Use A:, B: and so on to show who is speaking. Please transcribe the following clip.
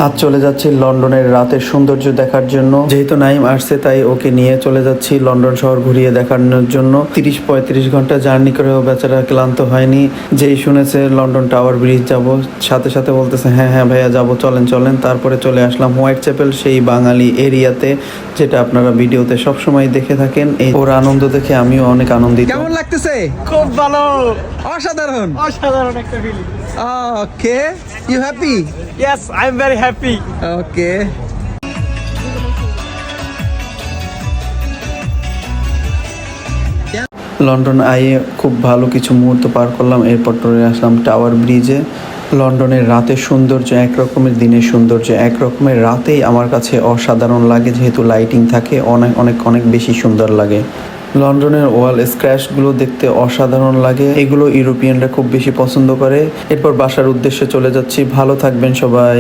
A: আজ চলে যাচ্ছি লন্ডনের রাতের সৌন্দর্য দেখার জন্য। যেহেতু নাইম আসছে তাই ওকে নিয়ে চলে যাচ্ছি লন্ডন শহর ঘুরিয়ে দেখানোর জন্য। 30-35 ঘন্টা জার্নি করেও বেচারা ক্লান্ত হয়নি। যেই শুনেছে লন্ডন টাওয়ার ব্রিজ যাব, সাথে সাথে বলতেছে হ্যাঁ হ্যাঁ ভাইয়া যাব, চলেন চলেন। তারপরে চলে আসলাম হোয়াইট চ্যাপেল, সেই বাঙালি এরিয়াতে যেটা আপনারা ভিডিওতে সবসময় দেখে থাকেন। এই ওর আনন্দ দেখে আমিও অনেক আনন্দিত।
B: কেমন লাগতেছে?
C: খুব ভালো,
B: অসাধারণ।
C: অসাধারণ একটা feeling.
B: Okay, you happy?
C: Yes, I am very happy.
B: Okay.
A: London আইয়ে খুব ভালো কিছু মুহূর্ত পার করলাম। এরপর চলে আসলাম টাওয়ার ব্রিজে। লন্ডনের রাতের সৌন্দর্য এক রকমের, দিনের সৌন্দর্য এক রকমের। রাতেই আমার কাছে অসাধারণ লাগে, যেহেতু লাইটিং থাকে অনেক অনেক অনেক বেশি সুন্দর লাগে। লন্ডনের ওয়াল স্ক্র্যাচগুলো দেখতে অসাধারণ লাগে, এগুলো ইউরোপিয়ানরা খুব বেশি পছন্দ করে। এরপর বাসার উদ্দেশ্যে চলে যাচ্ছি। ভালো থাকবেন সবাই।